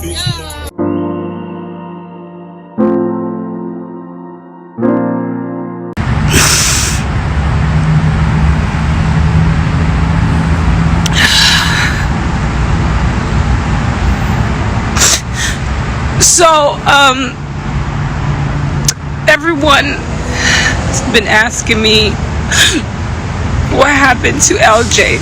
So, everyone's been asking me what happened to LJ.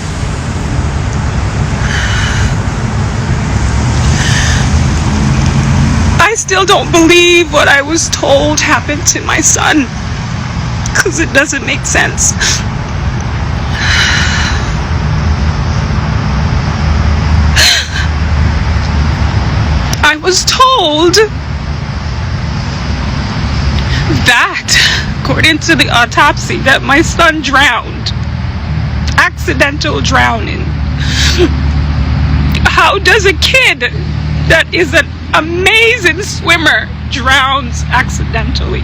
I still don't believe what I was told happened to my son, because it doesn't make sense. I was told that, according to the autopsy, that my son drowned. Accidental drowning. How does a kid that is an amazing swimmer drowns accidentally?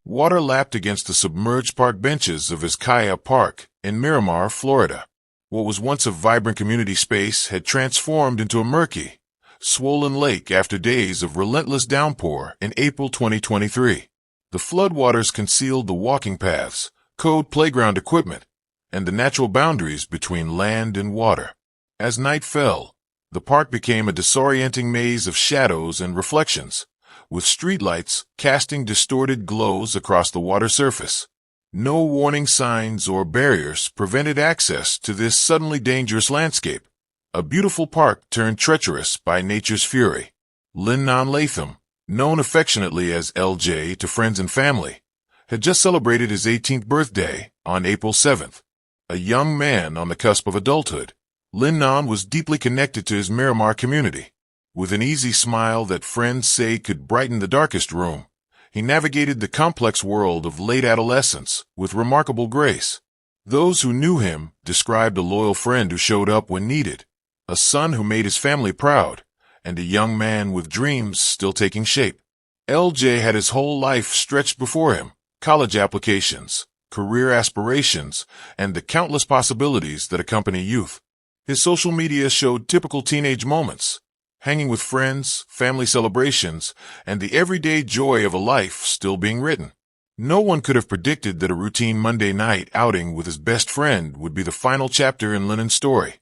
Water lapped against the submerged park benches of Vizcaya Park in Miramar, Florida. What was once a vibrant community space had transformed into a murky, swollen lake after days of relentless downpour in April 2023. The floodwaters concealed the walking paths, code playground equipment, and the natural boundaries between land and water. As night fell, the park became a disorienting maze of shadows and reflections, with streetlights casting distorted glows across the water surface. No warning signs or barriers prevented access to this suddenly dangerous landscape. A beautiful park turned treacherous by nature's fury. Linan Laam, known affectionately as LJ to friends and family, had just celebrated his 18th birthday on April 7th. A young man on the cusp of adulthood, Linan was deeply connected to his Miramar community. With an easy smile that friends say could brighten the darkest room, he navigated the complex world of late adolescence with remarkable grace. Those who knew him described a loyal friend who showed up when needed, a son who made his family proud, and a young man with dreams still taking shape. LJ had his whole life stretched before him, college applications, career aspirations, and the countless possibilities that accompany youth. His social media showed typical teenage moments, hanging with friends, family celebrations, and the everyday joy of a life still being written. No one could have predicted that a routine Monday night outing with his best friend would be the final chapter in Linan's story.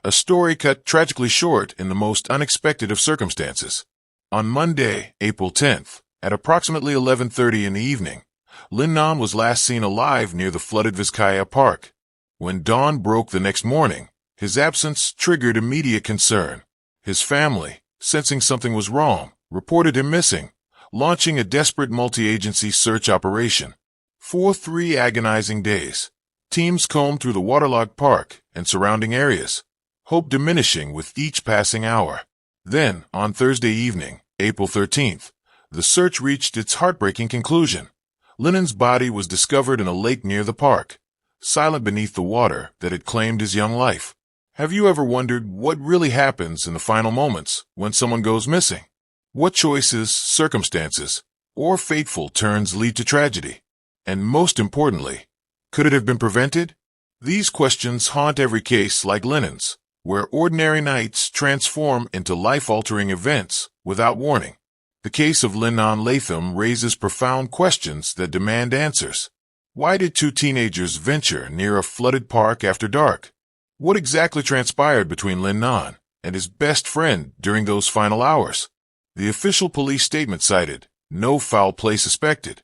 A story cut tragically short in the most unexpected of circumstances. On Monday, April 10th, at approximately 11:30 in the evening, Linan was last seen alive near the flooded Vizcaya Park. When dawn broke the next morning, his absence triggered immediate concern. His family, sensing something was wrong, reported him missing, launching a desperate multi-agency search operation. For 3 agonizing days, teams combed through the waterlogged park and surrounding areas, hope diminishing with each passing hour. Then, on Thursday evening, April 13th, the search reached its heartbreaking conclusion. Linan's body was discovered in a lake near the park, silent beneath the water that had claimed his young life. Have you ever wondered what really happens in the final moments when someone goes missing? What choices, circumstances, or fateful turns lead to tragedy? And most importantly, could it have been prevented? These questions haunt every case like Linan's, where ordinary nights transform into life-altering events without warning. The case of Linan Laam raises profound questions that demand answers. Why did 2 teenagers venture near a flooded park after dark? What exactly transpired between Linan and his best friend during those final hours? The official police statement cited, "No foul play suspected."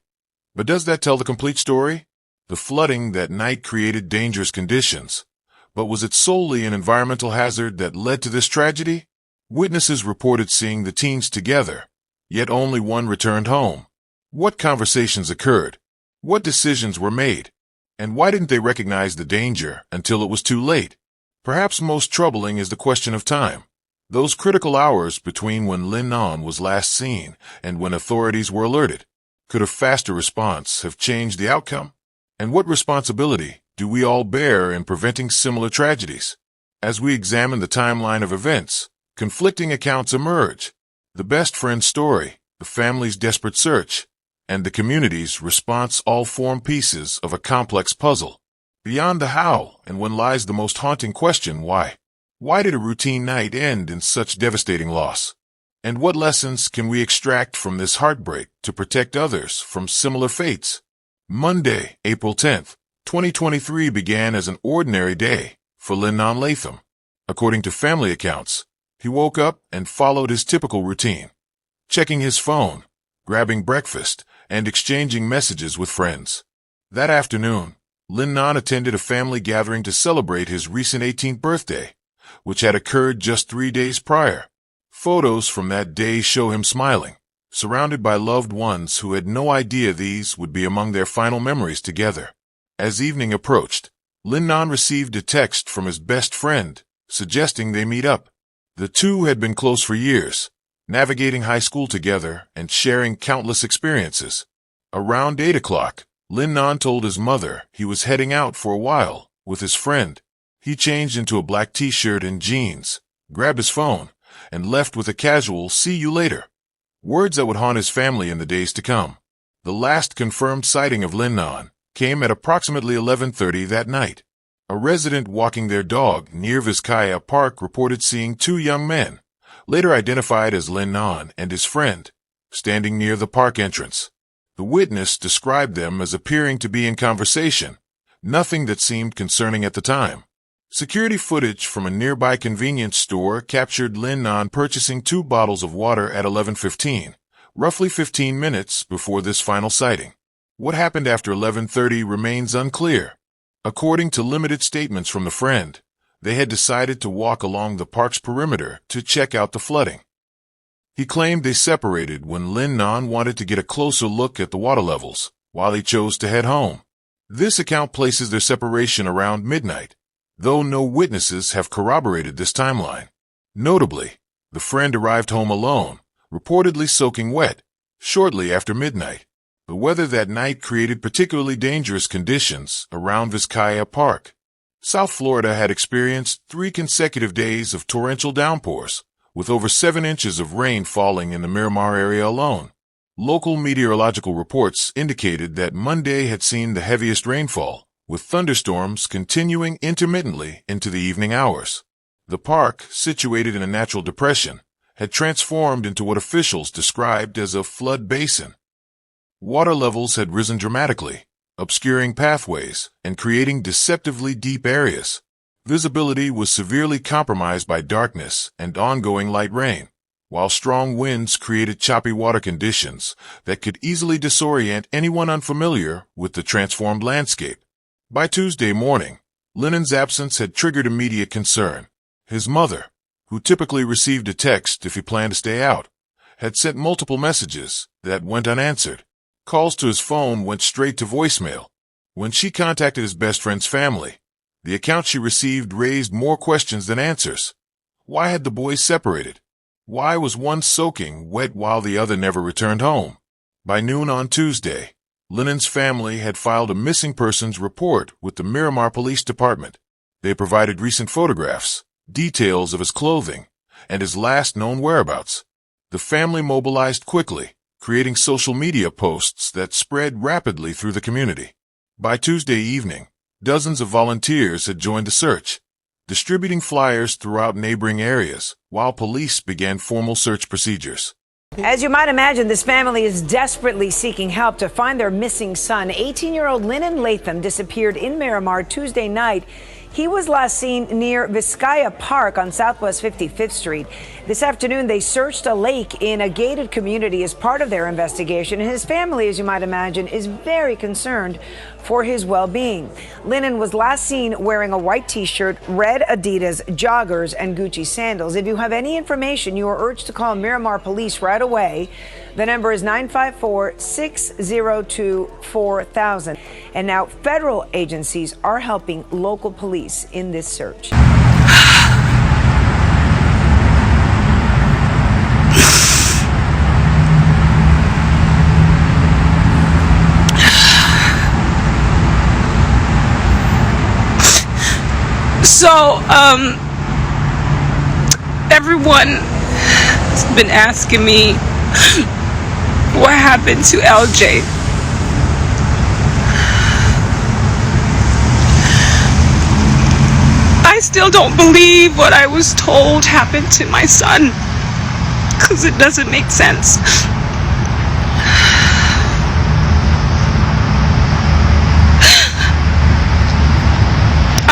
But does that tell the complete story? The flooding that night created dangerous conditions, but was it solely an environmental hazard that led to this tragedy? Witnesses reported seeing the teens together, yet only one returned home. What conversations occurred? What decisions were made? And why didn't they recognize the danger until it was too late? Perhaps most troubling is the question of time. Those critical hours between when Linan was last seen and when authorities were alerted. Could a faster response have changed the outcome? And what responsibility do we all bear in preventing similar tragedies? As we examine the timeline of events, conflicting accounts emerge. The best friend's story, the family's desperate search, and the community's response all form pieces of a complex puzzle. Beyond the how and when lies the most haunting question, why? Why did a routine night end in such devastating loss? And what lessons can we extract from this heartbreak to protect others from similar fates? Monday, April 10th, 2023 began as an ordinary day for Linan Laam. According to family accounts, he woke up and followed his typical routine, checking his phone, grabbing breakfast, and exchanging messages with friends. That afternoon, Linan attended a family gathering to celebrate his recent 18th birthday, which had occurred just 3 days prior. Photos from that day show him smiling, surrounded by loved ones who had no idea these would be among their final memories together. As evening approached, Linan received a text from his best friend, suggesting they meet up. The two had been close for years, navigating high school together and sharing countless experiences. Around 8 o'clock, Linan told his mother he was heading out for a while with his friend. He changed into a black t-shirt and jeans, grabbed his phone, and left with a casual "see you later." Words that would haunt his family in the days to come. The last confirmed sighting of Linan came at approximately 11:30 that night. A resident walking their dog near Vizcaya Park reported seeing 2 young men, later identified as Linan and his friend, standing near the park entrance. The witness described them as appearing to be in conversation, nothing that seemed concerning at the time. Security footage from a nearby convenience store captured Linan purchasing 2 bottles of water at 11:15, roughly 15 minutes before this final sighting. What happened after 11:30 remains unclear. According to limited statements from the friend, they had decided to walk along the park's perimeter to check out the flooding. He claimed they separated when Linan wanted to get a closer look at the water levels, while he chose to head home. This account places their separation around midnight, though no witnesses have corroborated this timeline. Notably, the friend arrived home alone, reportedly soaking wet, shortly after midnight. The weather that night created particularly dangerous conditions around Vizcaya Park. South Florida had experienced 3 consecutive days of torrential downpours, with over 7 inches of rain falling in the Miramar area alone. Local meteorological reports indicated that Monday had seen the heaviest rainfall, with thunderstorms continuing intermittently into the evening hours. The park, situated in a natural depression, had transformed into what officials described as a flood basin. Water levels had risen dramatically, obscuring pathways and creating deceptively deep areas. Visibility was severely compromised by darkness and ongoing light rain, while strong winds created choppy water conditions that could easily disorient anyone unfamiliar with the transformed landscape. By Tuesday morning, Linan's absence had triggered immediate concern. His mother, who typically received a text if he planned to stay out, had sent multiple messages that went unanswered. Calls to his phone went straight to voicemail. When she contacted his best friend's family, the account she received raised more questions than answers. Why had the boys separated? Why was one soaking wet while the other never returned home? By noon on Tuesday, Linan's family had filed a missing persons report with the Miramar Police Department. They provided recent photographs, details of his clothing, and his last known whereabouts. The family mobilized quickly, creating social media posts that spread rapidly through the community. By Tuesday evening, dozens of volunteers had joined the search, distributing flyers throughout neighboring areas, while police began formal search procedures. As you might imagine, this family is desperately seeking help to find their missing son. 18-year-old Linan Laam disappeared in Miramar Tuesday night. He was last seen near Vizcaya Park on Southwest 55th Street. This afternoon, they searched a lake in a gated community as part of their investigation. And his family, as you might imagine, is very concerned for his well-being. Linan was last seen wearing a white t-shirt, red Adidas joggers, and Gucci sandals. If you have any information, you are urged to call Miramar Police right away. The number is 954-602-4000. And now federal agencies are helping local police in this search. So, everyone has been asking me what happened to LJ. I still don't believe what I was told happened to my son, Because it doesn't make sense.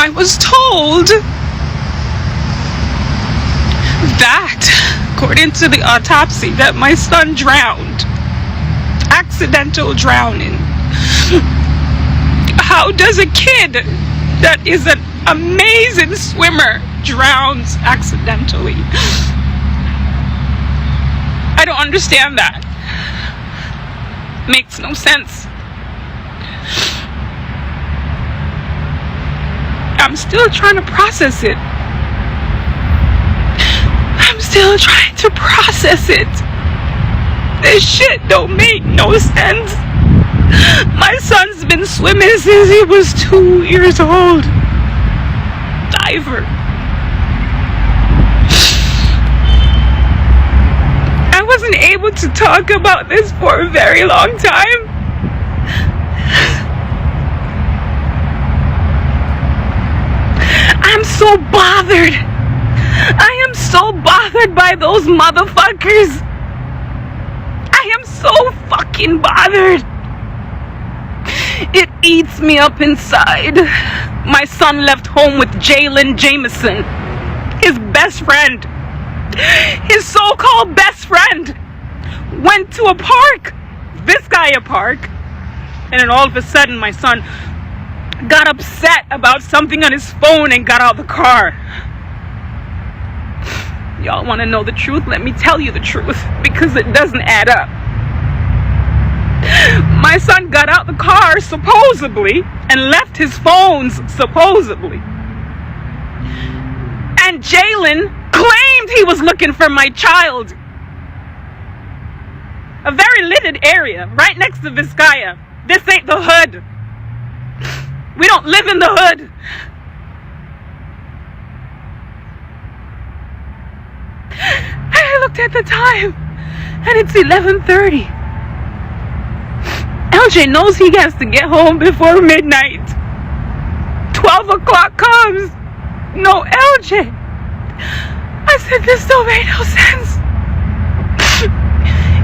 I was told that, according to the autopsy, that my son drowned. Accidental drowning. How does a kid that is an amazing swimmer drowns accidentally? I don't understand that. Makes no sense. I'm still trying to process it. I'm still trying to process it. This shit don't make no sense. My son's been swimming since he was 2 years old. Diver. I wasn't able to talk about this for a very long time. I'm so bothered. I am so bothered by those motherfuckers. I am so fucking bothered. It eats me up inside. My son left home with Jalen Jameson, his best friend. His so-called best friend went to a park, Vizcaya Park, and then all of a sudden my son got upset about something on his phone and got out of the car. Y'all want to know the truth? Let me tell you the truth, because it doesn't add up. My son got out the car, supposedly, and left his phones, supposedly. And Jalen claimed he was looking for my child. A very lighted area, right next to Vizcaya. This ain't the hood. We don't live in the hood. I looked at the time, and it's 11:30. LJ knows he has to get home before midnight. 12 o'clock comes. No LJ. I said, this don't make no sense.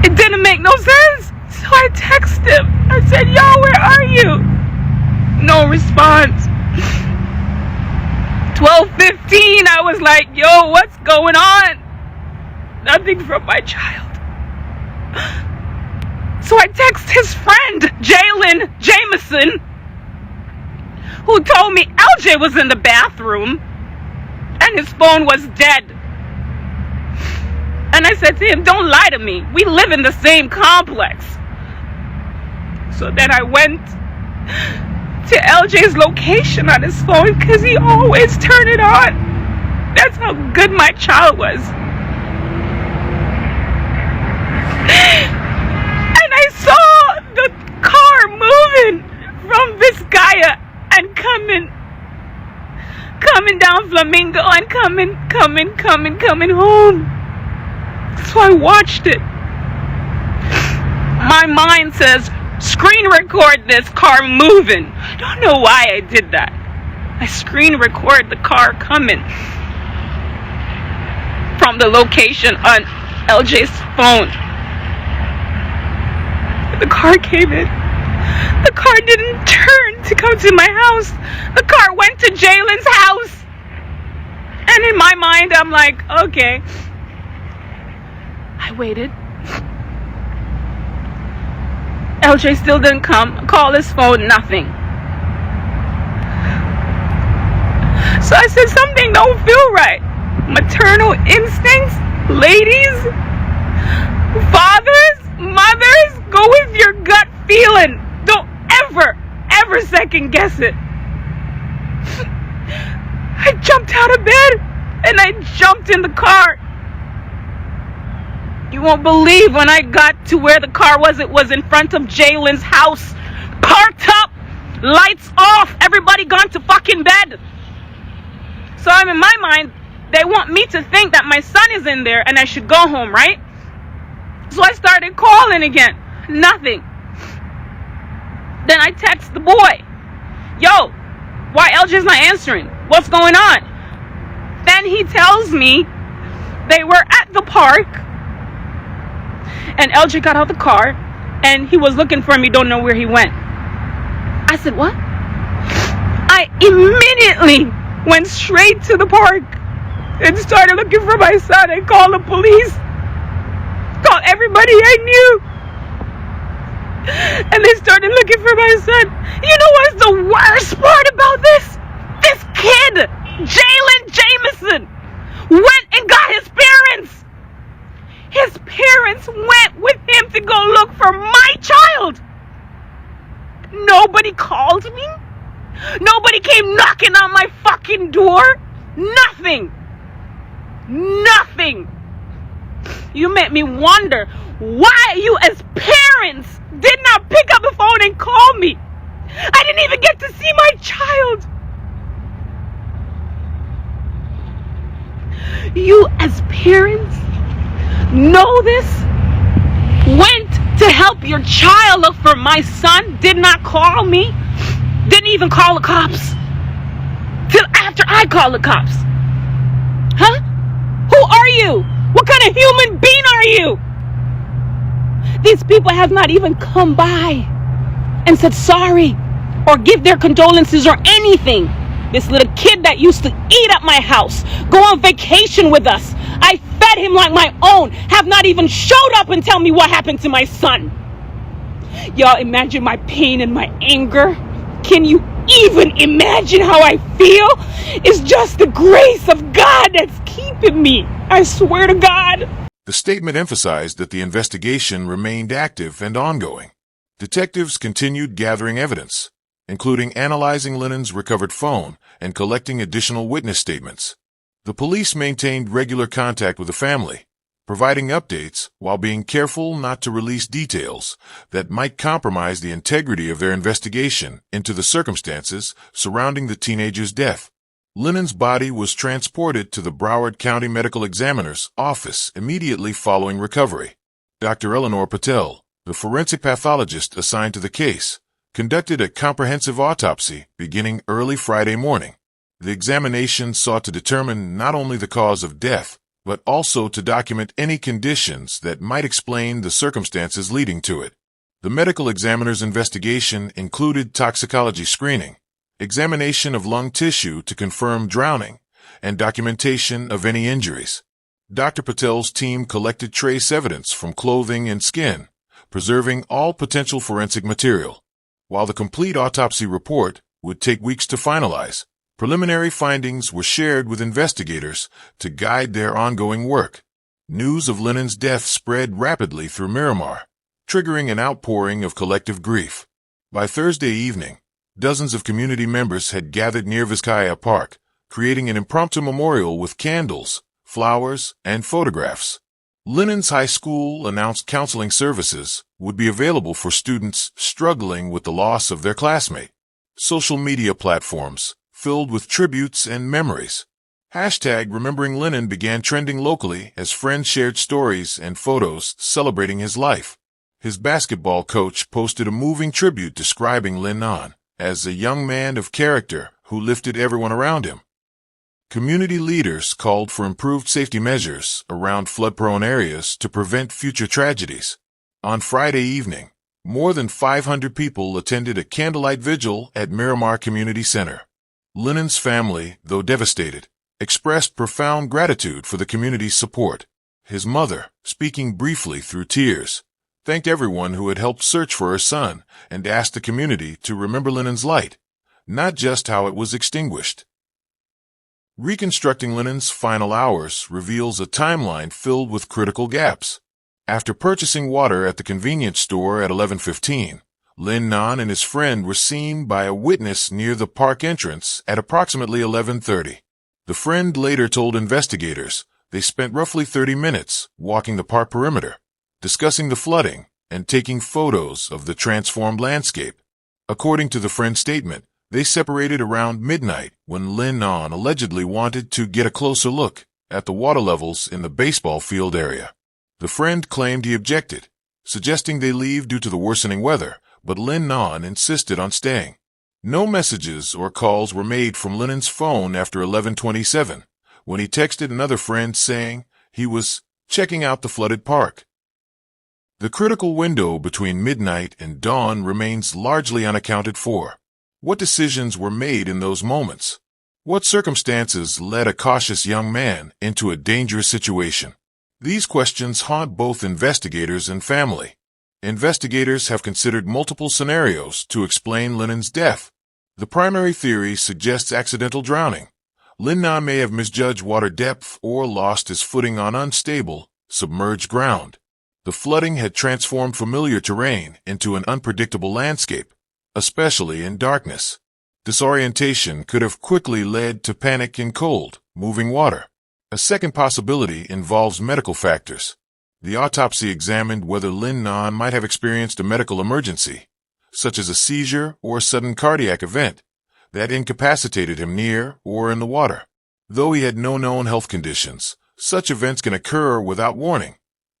It didn't make no sense. So I texted him. I said, yo, where are you? No response. 12:15, I was like, yo, what's going on? Nothing from my child. So I text his friend, Jalen Jameson, who told me LJ was in the bathroom and his phone was dead. And I said to him, don't lie to me. We live in the same complex. So then I went to LJ's location on his phone because he always turned it on. That's how good my child was. And I saw the car moving from Vizcaya and coming down Flamingo and coming home. So I watched it. My mind says, screen record this car moving. I don't know why I did that. I screen record the car coming from the location on LJ's phone. The car came in. The car didn't turn to come to my house. The car went to Jalen's house. And in my mind, I'm like, okay. I waited. LJ still didn't come. Call his phone, nothing. So I said, something don't feel right. Maternal instincts, ladies, fathers, mothers, go with your gut feeling. Don't ever second guess it. I jumped out of bed and I jumped in the car. You won't believe when I got to where the car was, it was in front of Jalen's house. Parked up, lights off, everybody gone to fucking bed. So I'm in my mind, they want me to think that my son is in there and I should go home, right? So I started calling again. Nothing. Then I text the boy. Yo, why LJ's not answering? What's going on? Then he tells me they were at the park And LJ got out of the car, and he was looking for me, don't know where he went. I said, what? I immediately went straight to the park and started looking for my son and called the police. Called everybody I knew. And they started looking for my son. You know what's the worst part about this? This kid, Jalen Jameson, went and got his parents. His parents went with him to go look for my child. Nobody called me. Nobody came knocking on my fucking door. Nothing. Nothing. You made me wonder why you as parents did not pick up the phone and call me. I didn't even get to see my child. You as parents know this? Went to help your child look for my son, did not call me, didn't even call the cops till after I called the cops. Huh? Who are you? What kind of human being are you? These people have not even come by and said sorry or give their condolences or anything. This little kid that used to eat at my house, go on vacation with us, I fed him like my own, have not even showed up and tell me what happened to my son. Y'all imagine my pain and my anger? Can you even imagine how I feel? It's just the grace of God that's keeping me. I swear to God. The statement emphasized that the investigation remained active and ongoing. Detectives continued gathering evidence, including analyzing Linan's recovered phone and collecting additional witness statements. The police maintained regular contact with the family, providing updates while being careful not to release details that might compromise the integrity of their investigation into the circumstances surrounding the teenager's death. Linan's body was transported to the Broward County Medical Examiner's office immediately following recovery. Dr. Eleanor Patel, the forensic pathologist assigned to the case, conducted a comprehensive autopsy beginning early Friday morning. The examination sought to determine not only the cause of death, but also to document any conditions that might explain the circumstances leading to it. The medical examiner's investigation included toxicology screening, examination of lung tissue to confirm drowning, and documentation of any injuries. Dr. Patel's team collected trace evidence from clothing and skin, preserving all potential forensic material. While the complete autopsy report would take weeks to finalize, preliminary findings were shared with investigators to guide their ongoing work. News of Linan's death spread rapidly through Miramar, triggering an outpouring of collective grief. By Thursday evening, dozens of community members had gathered near Vizcaya Park, creating an impromptu memorial with candles, flowers, and photographs. Linan's high school announced counseling services would be available for students struggling with the loss of their classmate. Social media platforms filled with tributes and memories. Hashtag Remembering Linan began trending locally as friends shared stories and photos celebrating his life. His basketball coach posted a moving tribute describing Linan as a young man of character who lifted everyone around him. Community leaders called for improved safety measures around flood-prone areas to prevent future tragedies. On Friday evening, more than 500 people attended a candlelight vigil at Miramar Community Center. Linan's family, though devastated, expressed profound gratitude for the community's support. His mother, speaking briefly through tears, thanked everyone who had helped search for her son and asked the community to remember Linan's light, not just how it was extinguished. Reconstructing Linan's final hours reveals a timeline filled with critical gaps. After purchasing water at the convenience store at 11:15, Linan and his friend were seen by a witness near the park entrance at approximately 11:30. The friend later told investigators they spent roughly 30 minutes walking the park perimeter, discussing the flooding and taking photos of the transformed landscape. According to the friend's statement, they separated around midnight when Linan allegedly wanted to get a closer look at the water levels in the baseball field area. The friend claimed he objected, suggesting they leave due to the worsening weather, but Linan insisted on staying. No messages or calls were made from Linan's phone after 11:27, when he texted another friend saying he was checking out the flooded park. The critical window between midnight and dawn remains largely unaccounted for. What decisions were made in those moments? What circumstances led a cautious young man into a dangerous situation? These questions haunt both investigators and family. Investigators have considered multiple scenarios to explain Linan's death. The primary theory suggests accidental drowning. Linan may have misjudged water depth or lost his footing on unstable, submerged ground. The flooding had transformed familiar terrain into an unpredictable landscape, especially in darkness. Disorientation could have quickly led to panic in cold, moving water. A second possibility involves medical factors. The autopsy examined whether Linan might have experienced a medical emergency, such as a seizure or sudden cardiac event, that incapacitated him near or in the water. Though he had no known health conditions, such events can occur without warning,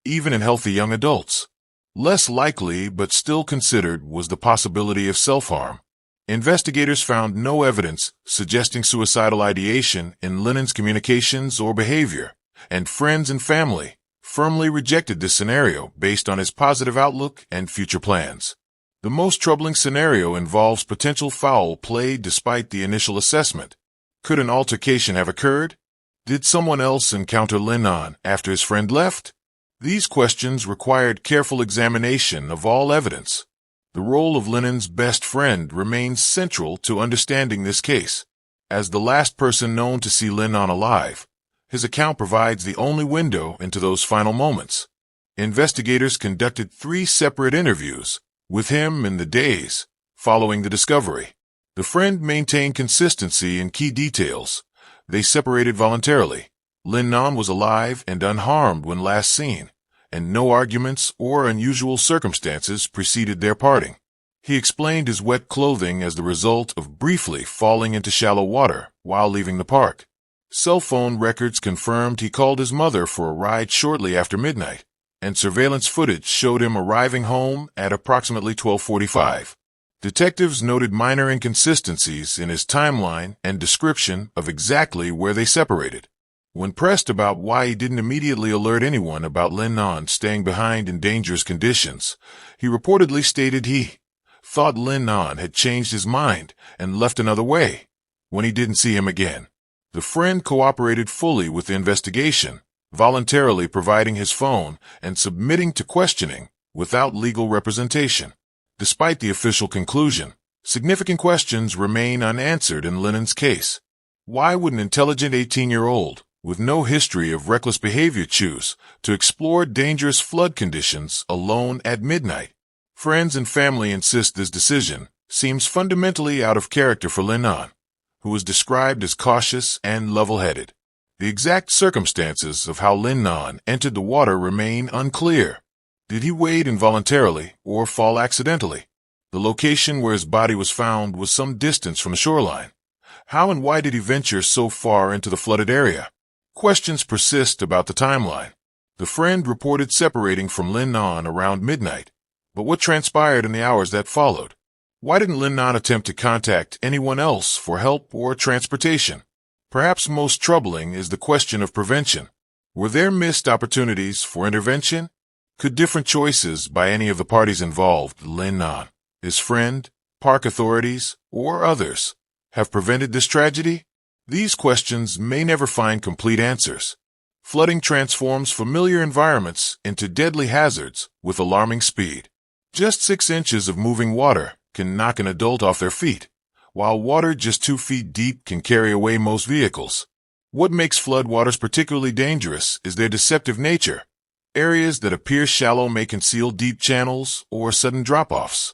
even in healthy young adults. Less likely, but still considered, was the possibility of self-harm. Investigators found no evidence suggesting suicidal ideation in Linan's communications or behavior, and friends and family firmly rejected this scenario based on his positive outlook and future plans. The most troubling scenario involves potential foul play despite the initial assessment. Could an altercation have occurred? Did someone else encounter Linan after his friend left? These questions required careful examination of all evidence. The role of Linan's best friend remains central to understanding this case. As the last person known to see Linan alive, his account provides the only window into those final moments. Investigators conducted 3 separate interviews with him in the days following the discovery. The friend maintained consistency in key details. They separated voluntarily. Linan was alive and unharmed when last seen, and no arguments or unusual circumstances preceded their parting. He explained his wet clothing as the result of briefly falling into shallow water while leaving the park. Cell phone records confirmed he called his mother for a ride shortly after midnight, and surveillance footage showed him arriving home at approximately 12:45. Detectives noted minor inconsistencies in his timeline and description of exactly where they separated. When pressed about why he didn't immediately alert anyone about Linan staying behind in dangerous conditions, he reportedly stated he thought Linan had changed his mind and left another way when he didn't see him again. The friend cooperated fully with the investigation, voluntarily providing his phone and submitting to questioning without legal representation. Despite the official conclusion, significant questions remain unanswered in Linan's case. Why would an intelligent 18-year-old with no history of reckless behavior choose to explore dangerous flood conditions alone at midnight? Friends and family insist this decision seems fundamentally out of character for Linan, who was described as cautious and level-headed. The exact circumstances of how Linan entered the water remain unclear. Did he wade involuntarily or fall accidentally? The location where his body was found was some distance from the shoreline. How and why did he venture so far into the flooded area? Questions persist about the timeline. The friend reported separating from Linan around midnight, but what transpired in the hours that followed? Why didn't Linan attempt to contact anyone else for help or transportation? Perhaps most troubling is the question of prevention. Were there missed opportunities for intervention? Could different choices by any of the parties involved, Linan, his friend, park authorities, or others, have prevented this tragedy? These questions may never find complete answers. Flooding transforms familiar environments into deadly hazards with alarming speed. Just 6 inches of moving water can knock an adult off their feet, while water just 2 feet deep can carry away most vehicles. What makes floodwaters particularly dangerous is their deceptive nature. Areas that appear shallow may conceal deep channels or sudden drop-offs,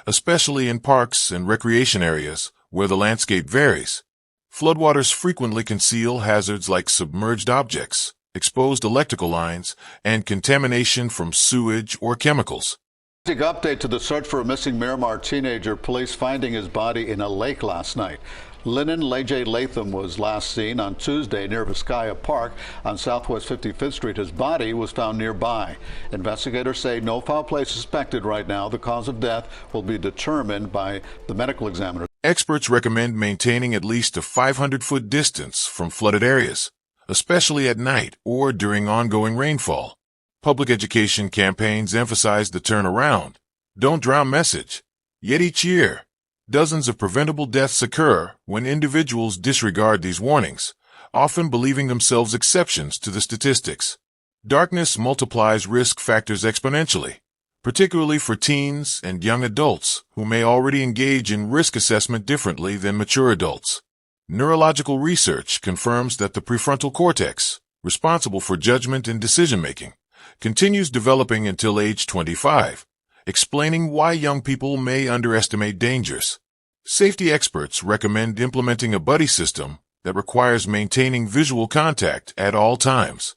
especially in parks and recreation areas where the landscape varies. Floodwaters frequently conceal hazards like submerged objects, exposed electrical lines, and contamination from sewage or chemicals. Big update to the search for a missing Miramar teenager. Police finding his body in a lake last night. Linan Laam was last seen on Tuesday near Vizcaya Park on Southwest 55th Street. His body was found nearby. Investigators say no foul play suspected right now. The cause of death will be determined by the medical examiner. Experts recommend maintaining at least a 500-foot distance from flooded areas, especially at night or during ongoing rainfall. Public education campaigns emphasize the turnaround, don't drown message. Yet each year, dozens of preventable deaths occur when individuals disregard these warnings, often believing themselves exceptions to the statistics. Darkness multiplies risk factors exponentially, particularly for teens and young adults who may already engage in risk assessment differently than mature adults. Neurological research confirms that the prefrontal cortex, responsible for judgment and decision-making, continues developing until age 25, explaining why young people may underestimate dangers. Safety experts recommend implementing a buddy system that requires maintaining visual contact at all times.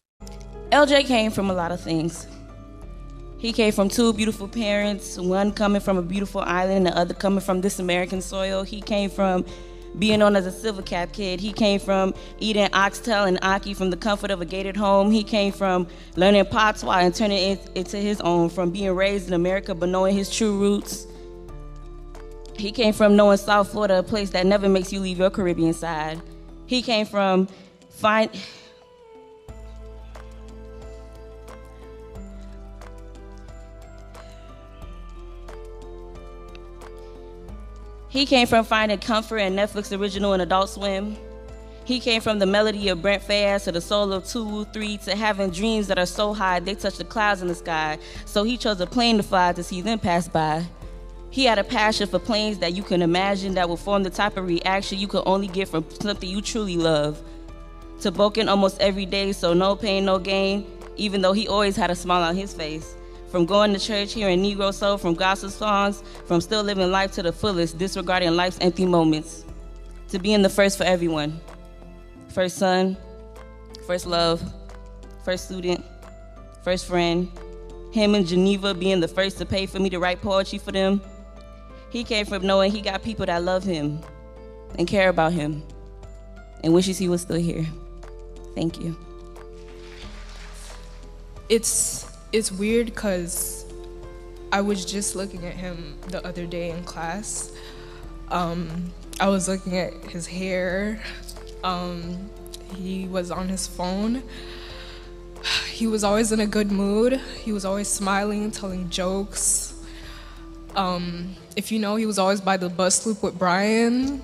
LJ came from a lot of things. He came from two beautiful parents, one coming from a beautiful island and the other coming from this American soil. He came from being known as a Silver Cap kid. He came from eating oxtail and ackee from the comfort of a gated home. He came from learning patois and turning it into his own, from being raised in America but knowing his true roots. He came from knowing South Florida, a place that never makes you leave your Caribbean side. He came from finding comfort in Netflix original and Adult Swim. He came from the melody of Brent Faiyaz to the soul of 2-3 to having dreams that are so high they touch the clouds in the sky. So he chose a plane to fly to see them pass by. He had a passion for planes that you can imagine that will form the type of reaction you could only get from something you truly love. To Boken almost every day, so no pain, no gain, even though he always had a smile on his face. From going to church, hearing Negro soul, from gospel songs, from still living life to the fullest, disregarding life's empty moments. To being the first for everyone. First son, first love, first student, first friend. Him in Geneva being the first to pay for me to write poetry for them. He came from knowing he got people that love him and care about him and wishes he was still here. Thank you. It's weird because I was just looking at him the other day in class. I was looking at his hair. He was on his phone. He was always in a good mood. He was always smiling, telling jokes. If you know, he was always by the bus loop with Brian.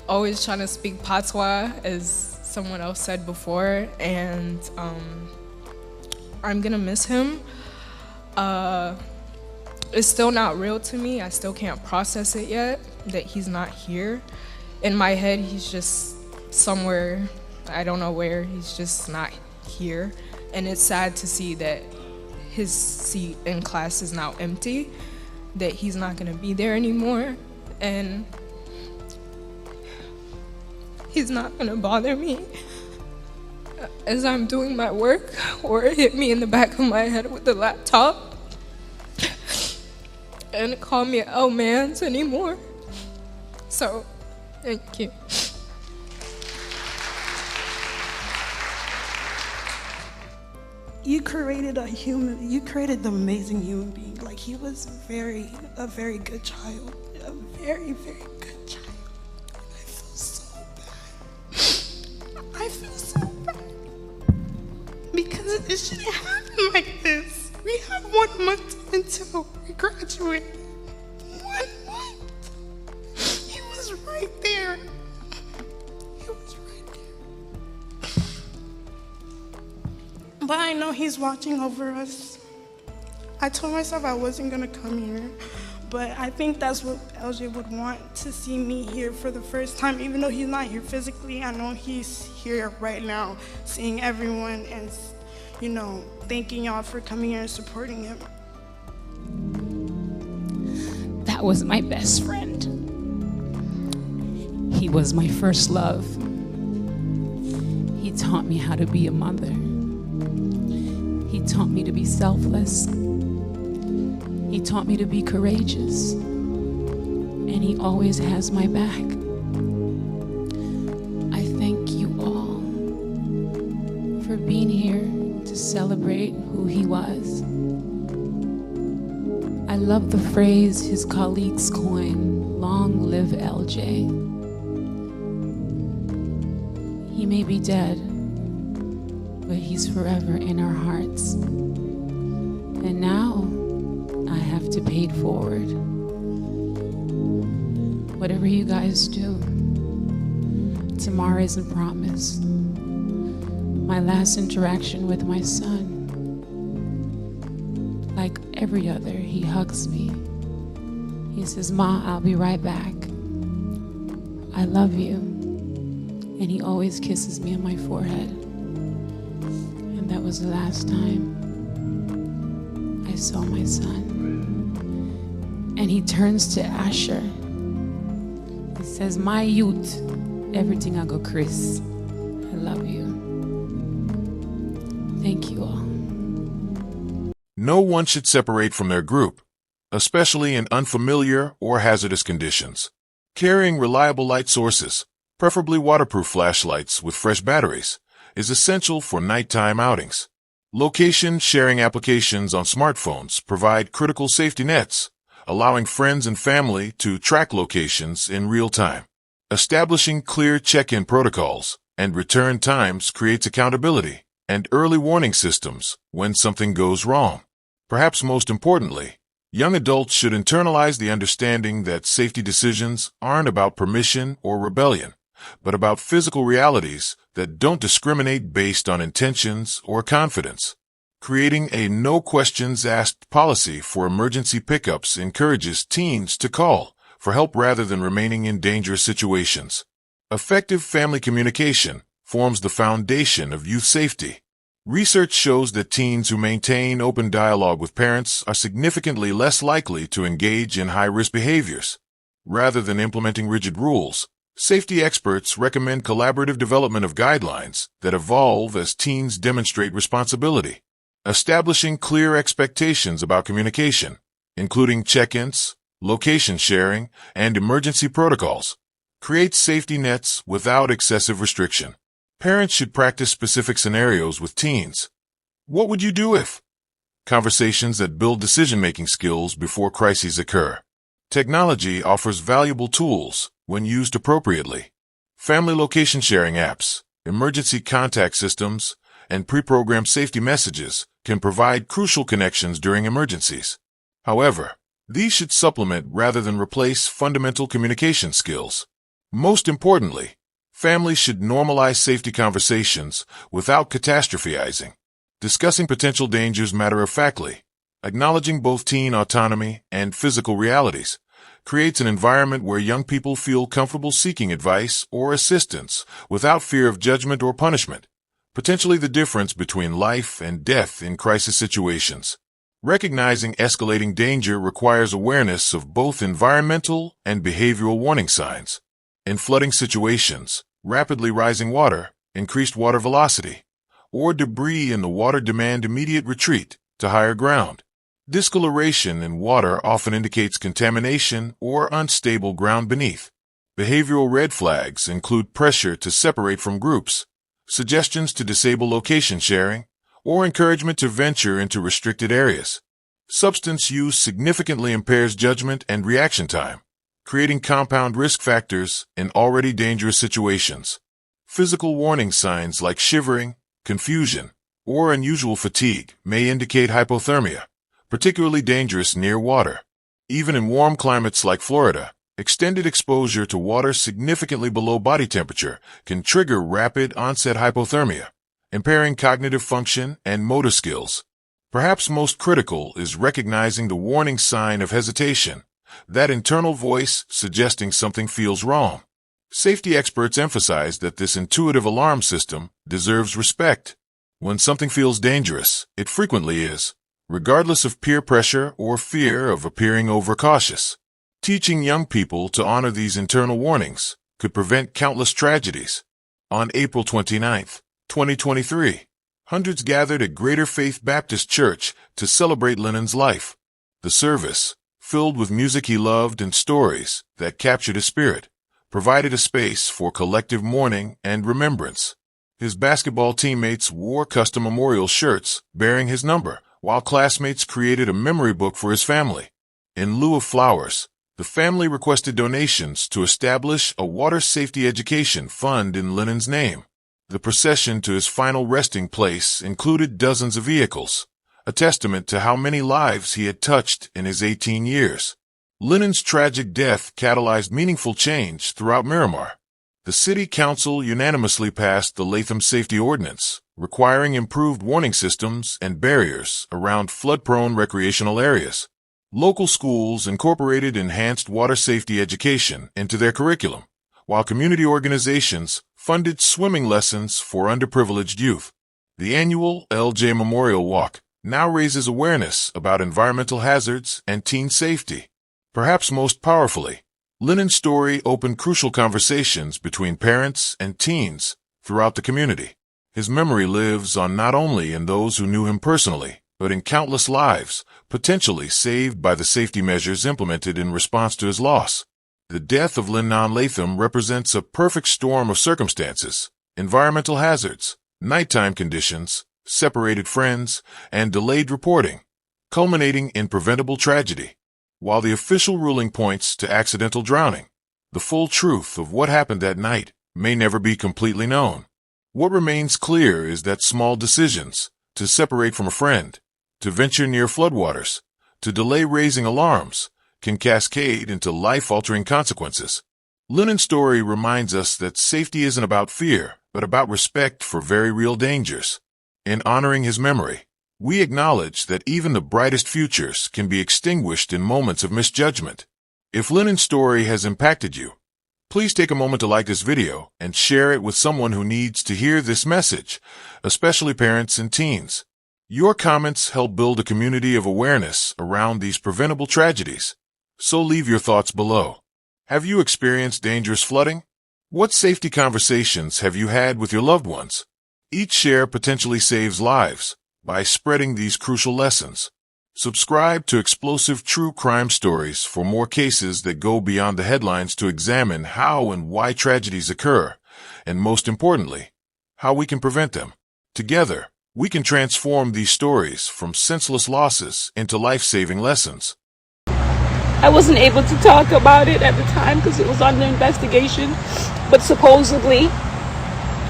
Always trying to speak patois, as someone else said before. And I'm gonna miss him. It's still not real to me. I still can't process it yet, that he's not here. In my head, he's just somewhere, I don't know where, he's just not here. And it's sad to see that his seat in class is now empty, that he's not gonna be there anymore, and he's not gonna bother me as I'm doing my work or hit me in the back of my head with the laptop and call me L-Mans anymore. So, thank you. You created the amazing human being. Like, he was a very good child, a very, very good child. And I feel so bad. I feel so bad. Because it shouldn't happen like this. We have 1 month until we graduate. 1 month. He was right there. He was right there. But I know he's watching over us. I told myself I wasn't gonna come here, but I think that's what LJ would want, to see me here for the first time. Even though he's not here physically, I know he's here right now, seeing everyone and, you know, thanking y'all for coming here and supporting him. That was my best friend. He was my first love. He taught me how to be a mother. He taught me to be selfless. He taught me to be courageous. And he always has my back. I thank you all for being here to celebrate who he was. I love the phrase his colleagues coined, "Long live LJ." He may be dead, but he's forever in our hearts. And now I have to pay it forward. Whatever you guys do, tomorrow isn't promised. My last interaction with my son, like every other, he hugs me. He says, "Ma, I'll be right back. I love you." And he always kisses me on my forehead. And that was the last time I saw my son. And he turns to Asher. He says, "My youth, everything I go, Chris. I love you." Thank you all. No one should separate from their group, especially in unfamiliar or hazardous conditions. Carrying reliable light sources, preferably waterproof flashlights with fresh batteries, is essential for nighttime outings. Location sharing applications on smartphones provide critical safety nets, allowing friends and family to track locations in real time. Establishing clear check-in protocols and return times creates accountability and early warning systems when something goes wrong. Perhaps most importantly, young adults should internalize the understanding that safety decisions aren't about permission or rebellion, but about physical realities that don't discriminate based on intentions or confidence. Creating a no-questions-asked policy for emergency pickups encourages teens to call for help rather than remaining in dangerous situations. Effective family communication forms the foundation of youth safety. Research shows that teens who maintain open dialogue with parents are significantly less likely to engage in high-risk behaviors. Rather than implementing rigid rules, safety experts recommend collaborative development of guidelines that evolve as teens demonstrate responsibility. Establishing clear expectations about communication, including check-ins, location sharing, and emergency protocols, creates safety nets without excessive restriction. Parents should practice specific scenarios with teens. What would you do if? Conversations that build decision-making skills before crises occur. Technology offers valuable tools when used appropriately. Family location sharing apps, emergency contact systems, and pre-programmed safety messages can provide crucial connections during emergencies. However, these should supplement rather than replace fundamental communication skills. Most importantly, families should normalize safety conversations without catastrophizing. Discussing potential dangers matter-of-factly, acknowledging both teen autonomy and physical realities, creates an environment where young people feel comfortable seeking advice or assistance without fear of judgment or punishment, potentially the difference between life and death in crisis situations. Recognizing escalating danger requires awareness of both environmental and behavioral warning signs. In flooding situations, rapidly rising water, increased water velocity, or debris in the water demand immediate retreat to higher ground. Discoloration in water often indicates contamination or unstable ground beneath. Behavioral red flags include pressure to separate from groups, suggestions to disable location sharing, or encouragement to venture into restricted areas. Substance use significantly impairs judgment and reaction time, creating compound risk factors in already dangerous situations. Physical warning signs like shivering, confusion, or unusual fatigue may indicate hypothermia, particularly dangerous near water. Even in warm climates like Florida, extended exposure to water significantly below body temperature can trigger rapid onset hypothermia, impairing cognitive function and motor skills. Perhaps most critical is recognizing the warning sign of hesitation, that internal voice suggesting something feels wrong. Safety experts emphasize that this intuitive alarm system deserves respect. When something feels dangerous, it frequently is, regardless of peer pressure or fear of appearing overcautious. Teaching young people to honor these internal warnings could prevent countless tragedies. On April 29, 2023, hundreds gathered at Greater Faith Baptist Church to celebrate Linan's life. The service, filled with music he loved and stories that captured his spirit, provided a space for collective mourning and remembrance. His basketball teammates wore custom memorial shirts bearing his number, while classmates created a memory book for his family. In lieu of flowers, the family requested donations to establish a water safety education fund in Linan's name. The procession to his final resting place included dozens of vehicles, a testament to how many lives he had touched in his 18 years. Linan's tragic death catalyzed meaningful change throughout Miramar. The city council unanimously passed the Latham Safety Ordinance, requiring improved warning systems and barriers around flood-prone recreational areas. Local schools incorporated enhanced water safety education into their curriculum, while community organizations funded swimming lessons for underprivileged youth. The annual LJ Memorial Walk now raises awareness about environmental hazards and teen safety. Perhaps most powerfully, Linan's story opened crucial conversations between parents and teens throughout the community. His memory lives on not only in those who knew him personally, but in countless lives, potentially saved by the safety measures implemented in response to his loss. The death of Linan Laam represents a perfect storm of circumstances: environmental hazards, nighttime conditions, separated friends, and delayed reporting, culminating in preventable tragedy. While the official ruling points to accidental drowning, the full truth of what happened that night may never be completely known. What remains clear is that small decisions, to separate from a friend, to venture near floodwaters, to delay raising alarms, can cascade into life-altering consequences. Linan's story reminds us that safety isn't about fear, but about respect for very real dangers. In honoring his memory, we acknowledge that even the brightest futures can be extinguished in moments of misjudgment. If Linan's story has impacted you, please take a moment to like this video and share it with someone who needs to hear this message, especially parents and teens. Your comments help build a community of awareness around these preventable tragedies. So leave your thoughts below. Have you experienced dangerous flooding? What safety conversations have you had with your loved ones? Each share potentially saves lives by spreading these crucial lessons. Subscribe to Explosive True Crime Stories for more cases that go beyond the headlines to examine how and why tragedies occur, and most importantly, how we can prevent them. Together, we can transform these stories from senseless losses into life-saving lessons. I wasn't able to talk about it at the time because it was under investigation, but supposedly,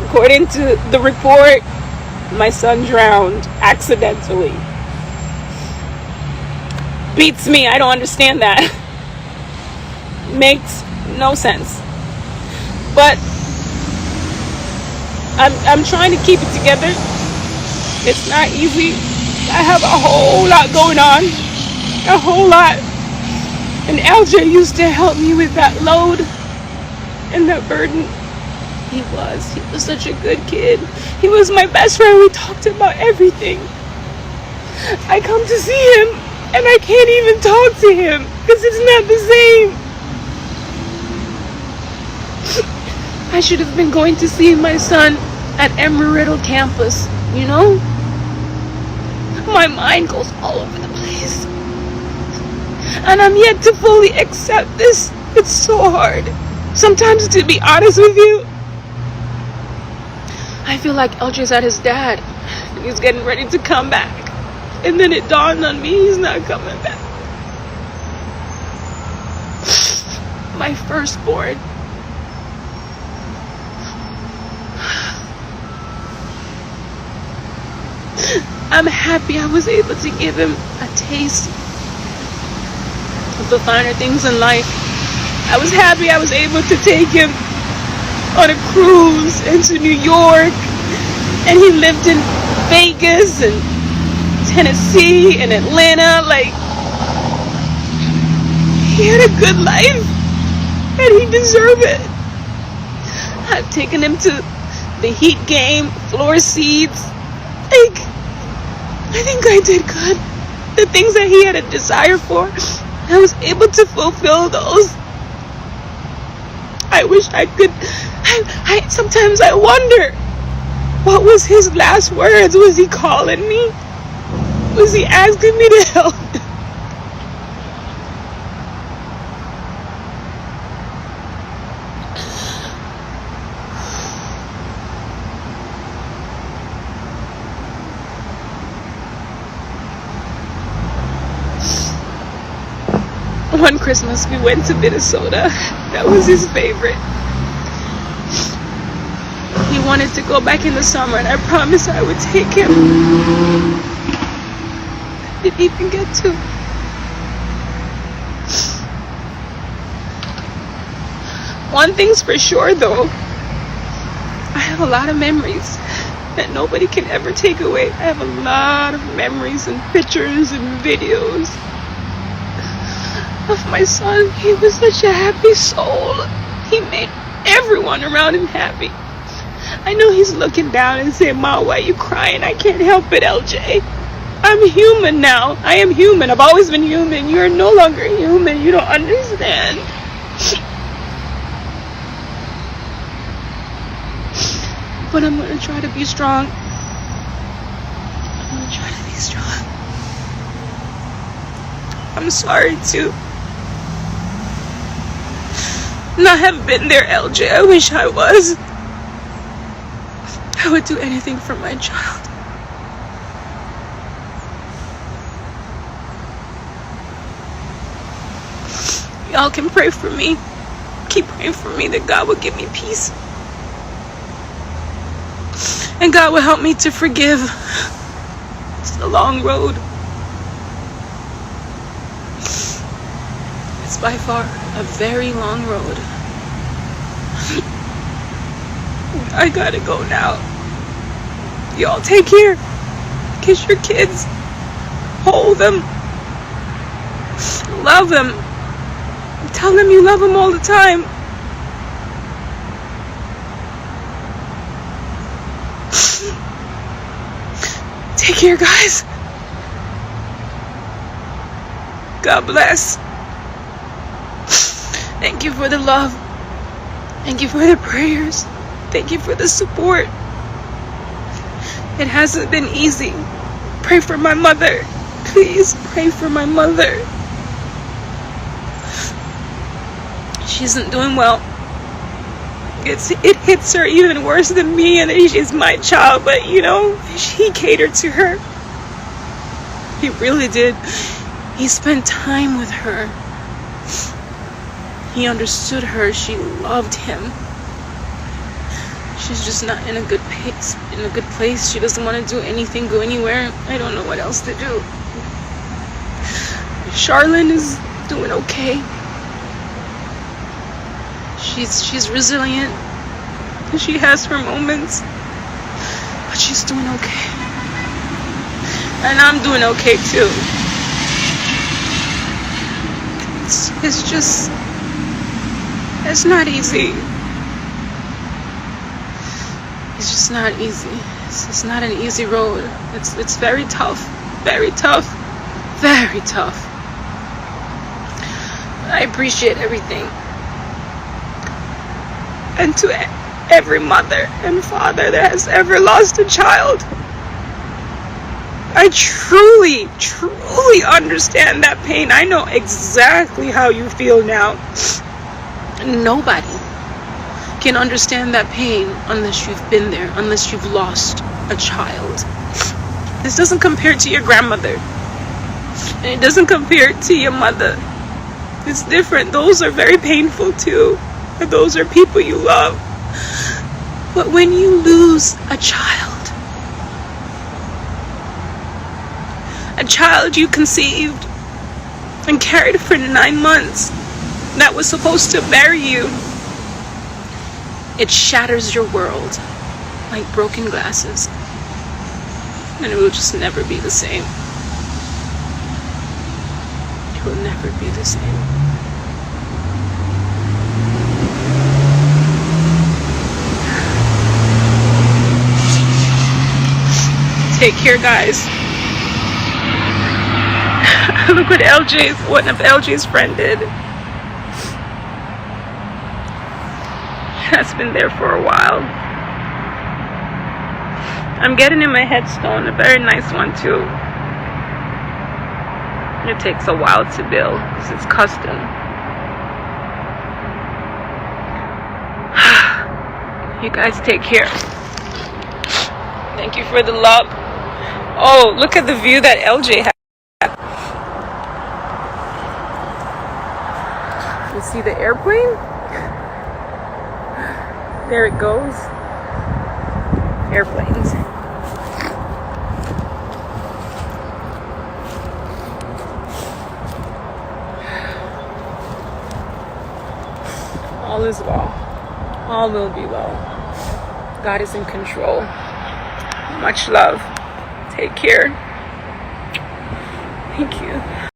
according to the report, my son drowned accidentally. Beats me. I don't understand that. Makes no sense. But I'm trying to keep it together. It's not easy. I have a whole lot going on. A whole lot. And LJ used to help me with that load and that burden. He was such a good kid. He was my best friend. We talked about everything. I come to see him and I can't even talk to him because it's not the same. I should have been going to see my son at Embry-Riddle campus, you know? My mind goes all over the place. And I'm yet to fully accept this. It's so hard. Sometimes, to be honest with you, I feel like LJ's at his dad. He's getting ready to come back. And then it dawned on me he's not coming back. My firstborn. I'm happy I was able to give him a taste of the finer things in life. I was happy I was able to take him on a cruise into New York, and he lived in Vegas and Tennessee and Atlanta. Like, he had a good life and he deserved it. I've taken him to the Heat game, floor seats. Like, I think I did good. The things that he had a desire for, I was able to fulfill those. I wish I could. Sometimes I wonder, what was his last words? Was he calling me? Was he asking me to help him? One Christmas we went to Minnesota. That was his favorite. He wanted to go back in the summer, and I promised I would take him. I didn't even get to. One thing's for sure, though. I have a lot of memories that nobody can ever take away. I have a lot of memories and pictures and videos of my son. He was such a happy soul. He made everyone around him happy. I know he's looking down and saying, "Ma, why are you crying?" I can't help it, LJ. I'm human now. I am human. I've always been human. You're no longer human. You don't understand. But I'm going to try to be strong. I'm going to try to be strong. I'm sorry to not have been there, LJ. I wish I was. I would do anything for my child. Y'all can pray for me. Keep praying for me that God will give me peace. And God will help me to forgive. It's a long road. It's by far a very long road. I gotta go now. Y'all take care. Kiss your kids. Hold them. Love them. Tell them you love them all the time. Take care, guys. God bless. Thank you for the love. Thank you for the prayers. Thank you for the support. It hasn't been easy. Pray for my mother. Please pray for my mother. She isn't doing well. It hits her even worse than me, and she's my child, but you know, he catered to her. He really did. He spent time with her. He understood her. She loved him. She's just not in a good place. She doesn't want to do anything, go anywhere. I don't know what else to do. Charlene is doing okay. She's resilient. She has her moments, but she's doing okay. And I'm doing okay too. It's not easy. It's just not easy. It's just not an easy road. It's very tough. Very tough. Very tough. I appreciate everything. And to every mother and father that has ever lost a child, I truly, truly understand that pain. I know exactly how you feel now. Nobody can understand that pain unless you've been there, unless you've lost a child. This doesn't compare to your grandmother. And it doesn't compare to your mother. It's different. Those are very painful too. And those are people you love. But when you lose a child you conceived and carried for 9 months, that was supposed to bury you, it shatters your world like broken glasses. And it will just never be the same. It will never be the same. Take care, guys. Look what one of LJ's friend did. That's been there for a while. I'm getting in my headstone, a very nice one too. It takes a while to build because it's custom. You guys take care. Thank you for the love. Oh, look at the view that LJ had. You see the airplane? There it goes. airplanes. All is well. All will be well. God is in control. Much love. Take care. Thank you.